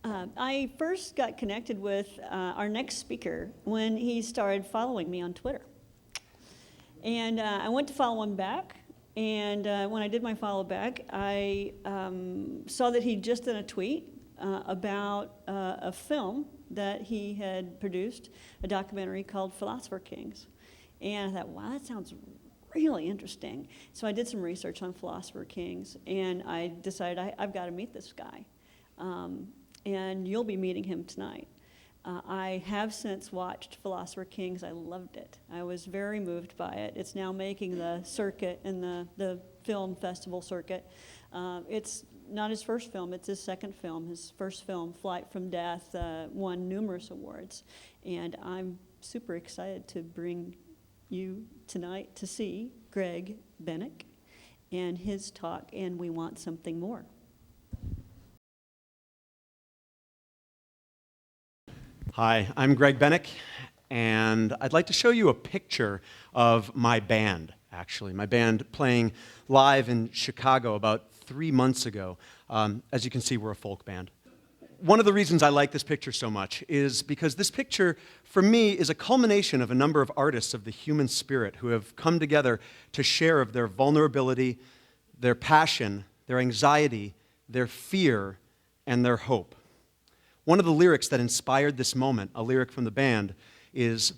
I first got connected with our next speaker when he started following me on Twitter. And I went to follow him back, and when I did my follow back, I saw that he'd just done a tweet about a film that he had produced, a documentary called Philosopher Kings. And I thought, wow, that sounds really interesting. So I did some research on Philosopher Kings, and I decided I've got to meet this guy. And you'll be meeting him tonight. I have since watched Philosopher Kings. I loved it. I was very moved by it. It's now making the circuit in the film festival circuit. It's not his first film, it's his second film. His first film, Flight from Death, won numerous awards. And I'm super excited to bring you tonight to see Greg Bennick and his talk, And We Want Something More. Hi, I'm Greg Bennick, and I'd like to show you a picture of my band, actually. My band playing live in Chicago about 3 months ago. As you can see, we're a folk band. One of the reasons I like this picture so much is because this picture, for me, is a culmination of a number of artists of the human spirit who have come together to share of their vulnerability, their passion, their anxiety, their fear, and their hope. One of the lyrics that inspired this moment, a lyric from the band, is,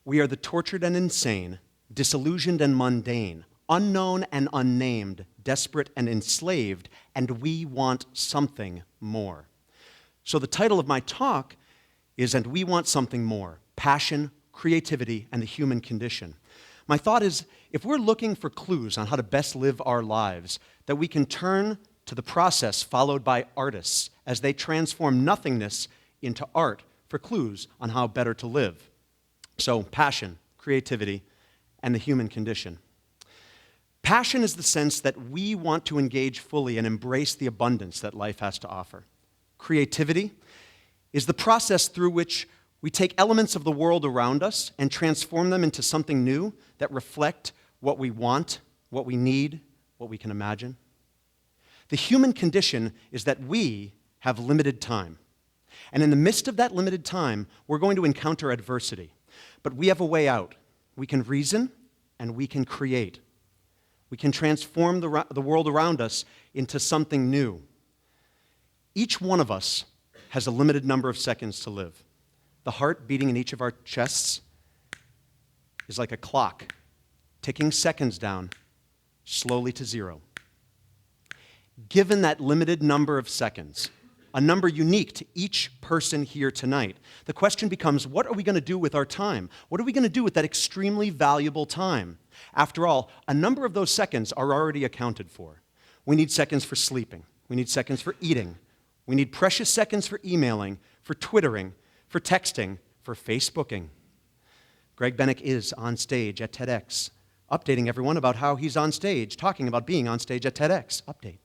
"We are the tortured and insane, disillusioned and mundane, unknown and unnamed, desperate and enslaved, and we want something more." So the title of my talk is, "And We Want Something More, Passion, Creativity, and the Human Condition." My thought is, if we're looking for clues on how to best live our lives, that we can turn to the process followed by artists as they transform nothingness into art for clues on how better to live. So, passion, creativity, and the human condition. Passion is the sense that we want to engage fully and embrace the abundance that life has to offer. Creativity is the process through which we take elements of the world around us and transform them into something new that reflect what we want, what we need, what we can imagine. The human condition is that we have limited time. And in the midst of that limited time, we're going to encounter adversity. But we have a way out. We can reason and we can create. We can transform the world around us into something new. Each one of us has a limited number of seconds to live. The heart beating in each of our chests is like a clock, ticking seconds down, slowly to zero. Given that limited number of seconds, a number unique to each person here tonight, the question becomes, what are we going to do with our time? What are we going to do with that extremely valuable time? After all, a number of those seconds are already accounted for. We need seconds for sleeping. We need seconds for eating. We need precious seconds for emailing, for twittering, for texting, for Facebooking. Greg Bennick is on stage at TEDx, updating everyone about how he's on stage, talking about being on stage at TEDx. Update.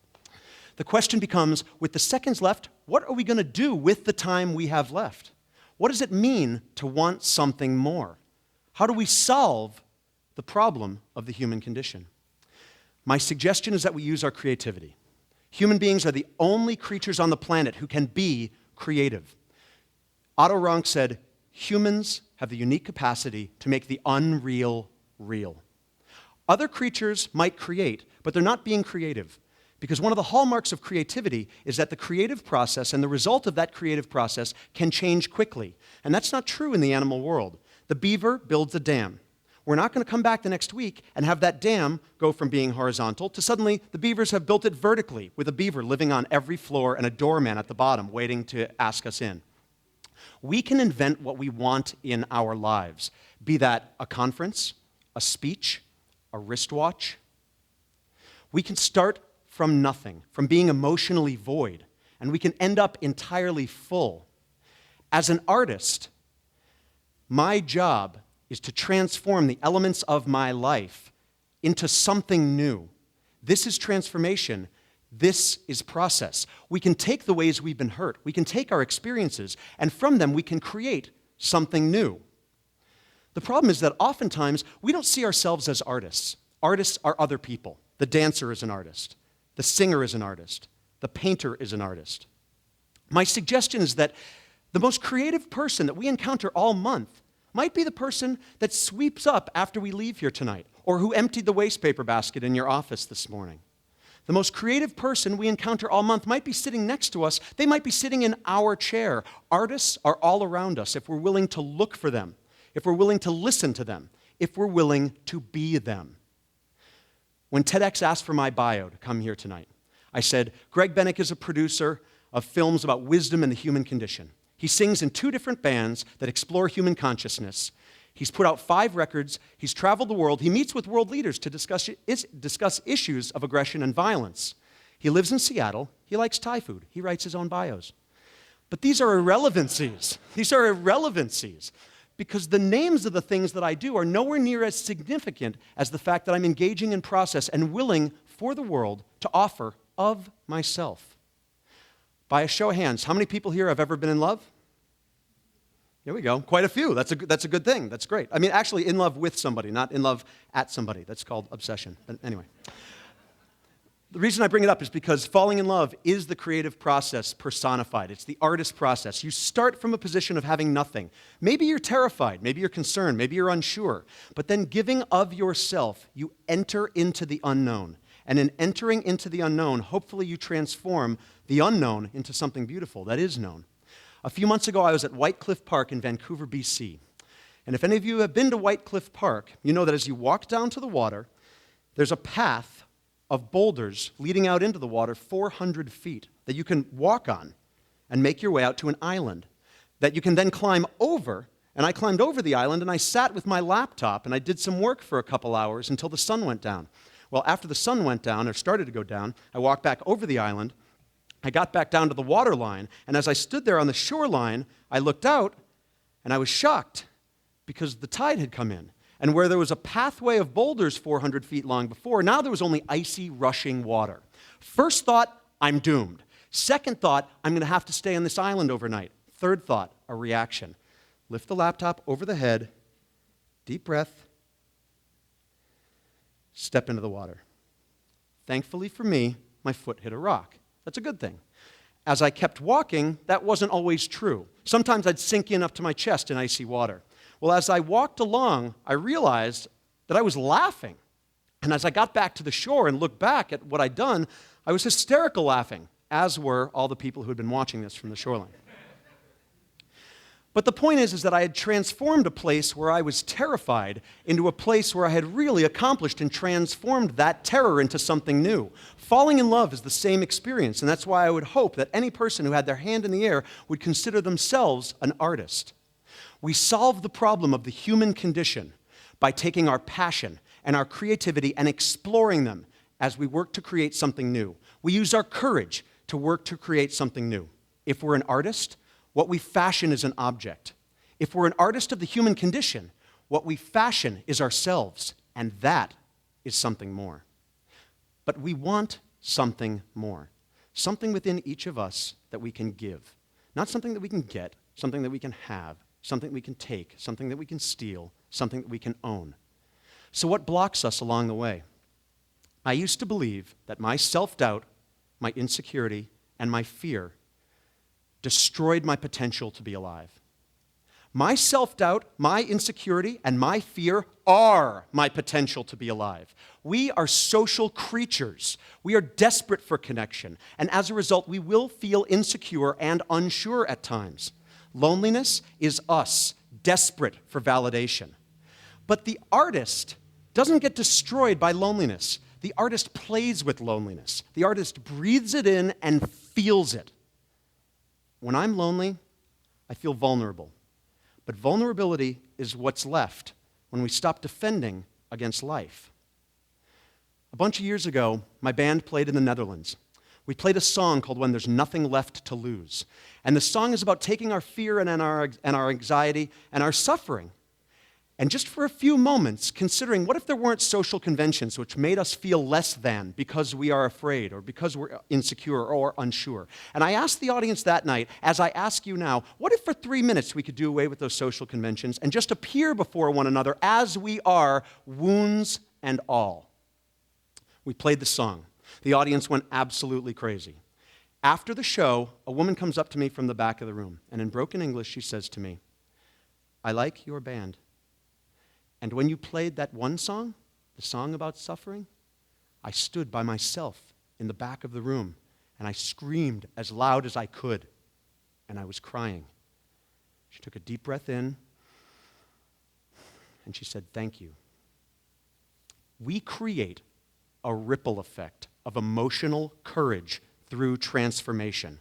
The question becomes, with the seconds left, what are we going to do with the time we have left? What does it mean to want something more? How do we solve the problem of the human condition? My suggestion is that we use our creativity. Human beings are the only creatures on the planet who can be creative. Otto Rank said, "Humans have the unique capacity to make the unreal real." Other creatures might create, but they're not being creative. Because one of the hallmarks of creativity is that the creative process and the result of that creative process can change quickly. And that's not true in the animal world. The beaver builds a dam. We're not going to come back the next week and have that dam go from being horizontal to suddenly the beavers have built it vertically, with a beaver living on every floor and a doorman at the bottom waiting to ask us in. We can invent what we want in our lives, be that a conference, a speech, a wristwatch. We can start from nothing, from being emotionally void, and we can end up entirely full. As an artist, my job is to transform the elements of my life into something new. This is transformation. This is process. We can take the ways we've been hurt. We can take our experiences, and from them we can create something new. The problem is that oftentimes we don't see ourselves as artists. Artists are other people. The dancer is an artist. The singer is an artist. The painter is an artist. My suggestion is that the most creative person that we encounter all month might be the person that sweeps up after we leave here tonight, or who emptied the waste paper basket in your office this morning. The most creative person we encounter all month might be sitting next to us. They might be sitting in our chair. Artists are all around us if we're willing to look for them, if we're willing to listen to them, if we're willing to be them. When TEDx asked for my bio to come here tonight, I said, Greg Bennick is a producer of films about wisdom and the human condition. He sings in 2 different bands that explore human consciousness. He's put out 5 records. He's traveled the world. He meets with world leaders to discuss issues of aggression and violence. He lives in Seattle. He likes Thai food. He writes his own bios. But these are irrelevancies. These are irrelevancies because the names of the things that I do are nowhere near as significant as the fact that I'm engaging in process and willing for the world to offer of myself. By a show of hands, how many people here have ever been in love? Here we go. Quite a few. That's a good thing. That's great. I mean, actually, in love with somebody, not in love at somebody. That's called obsession. But anyway. The reason I bring it up is because falling in love is the creative process personified. It's the artist process. You start from a position of having nothing. Maybe you're terrified. Maybe you're concerned. Maybe you're unsure. But then giving of yourself, you enter into the unknown. And in entering into the unknown, hopefully you transform the unknown into something beautiful that is known. A few months ago, I was at White Cliff Park in Vancouver, BC. And if any of you have been to White Cliff Park, you know that as you walk down to the water, there's a path of boulders leading out into the water 400 feet that you can walk on and make your way out to an island that you can then climb over. And I climbed over the island, and I sat with my laptop, and I did some work for a couple hours until the sun went down. Well, after the sun went down, or started to go down, I walked back over the island. I got back down to the water line, and as I stood there on the shoreline, I looked out, and I was shocked because the tide had come in. And where there was a pathway of boulders 400 feet long before, now there was only icy, rushing water. First thought, I'm doomed. Second thought, I'm going to have to stay on this island overnight. Third thought, a reaction. Lift the laptop over the head, deep breath, step into the water. Thankfully for me, my foot hit a rock. That's a good thing. As I kept walking, that wasn't always true. Sometimes I'd sink in up to my chest in icy water. Well, as I walked along, I realized that I was laughing. And as I got back to the shore and looked back at what I'd done, I was hysterical laughing, as were all the people who had been watching this from the shoreline. But the point is that I had transformed a place where I was terrified into a place where I had really accomplished and transformed that terror into something new. Falling in love is the same experience, and that's why I would hope that any person who had their hand in the air would consider themselves an artist. We solve the problem of the human condition by taking our passion and our creativity and exploring them as we work to create something new. We use our courage to work to create something new. If we're an artist, what we fashion is an object. If we're an artist of the human condition, what we fashion is ourselves, and that is something more. But we want something more, something within each of us that we can give, not something that we can get, something that we can have, something we can take, something that we can steal, something that we can own. So what blocks us along the way? I used to believe that my self-doubt, my insecurity, and my fear destroyed my potential to be alive. My self-doubt, my insecurity, and my fear are my potential to be alive. We are social creatures. We are desperate for connection, and as a result, we will feel insecure and unsure at times. Loneliness is us, desperate for validation. But the artist doesn't get destroyed by loneliness. The artist plays with loneliness. The artist breathes it in and feels it. When I'm lonely, I feel vulnerable. But vulnerability is what's left when we stop defending against life. A bunch of years ago, my band played in the Netherlands. We played a song called When There's Nothing Left to Lose. And the song is about taking our fear and our anxiety and our suffering, and just for a few moments, considering what if there weren't social conventions which made us feel less than because we are afraid or because we're insecure or unsure. And I asked the audience that night, as I ask you now, what if for 3 minutes we could do away with those social conventions and just appear before one another as we are, wounds and all? We played the song. The audience went absolutely crazy. After the show, a woman comes up to me from the back of the room, and in broken English, she says to me, "I like your band. And when you played that one song, the song about suffering, I stood by myself in the back of the room, and I screamed as loud as I could, and I was crying." She took a deep breath in, and she said, "Thank you." We create a ripple effect of emotional courage through transformation.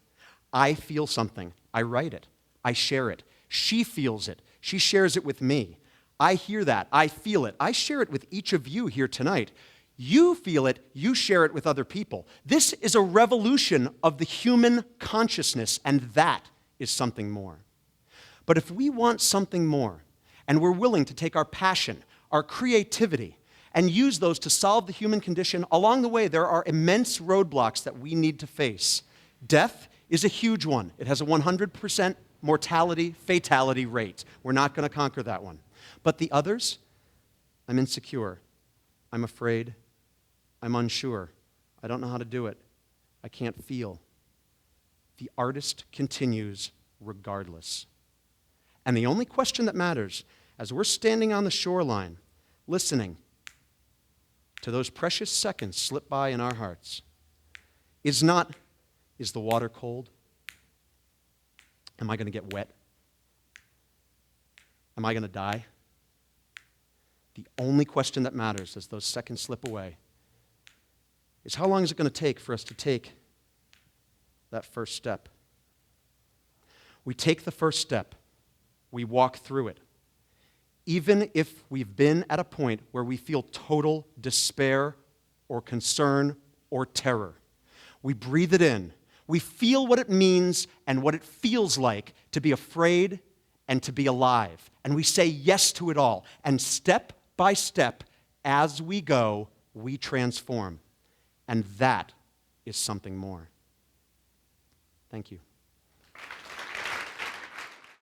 I feel something. I write it. I share it. She feels it. She shares it with me. I hear that. I feel it. I share it with each of you here tonight. You feel it. You share it with other people. This is a revolution of the human consciousness, and that is something more. But if we want something more, and we're willing to take our passion, our creativity, and use those to solve the human condition, along the way there are immense roadblocks that we need to face. Death is a huge one. It has a 100% mortality, fatality rate. We're not going to conquer that one. But the others, I'm insecure, I'm afraid, I'm unsure, I don't know how to do it, I can't feel. The artist continues regardless. And the only question that matters, as we're standing on the shoreline, listening to those precious seconds slip by in our hearts, is not, is the water cold? Am I going to get wet? Am I going to die? The only question that matters as those seconds slip away is how long is it going to take for us to take that first step? We take the first step. We walk through it. Even if we've been at a point where we feel total despair or concern or terror, we breathe it in. We feel what it means and what it feels like to be afraid and to be alive. And we say yes to it all. And step by step, as we go, we transform. And that is something more. Thank you.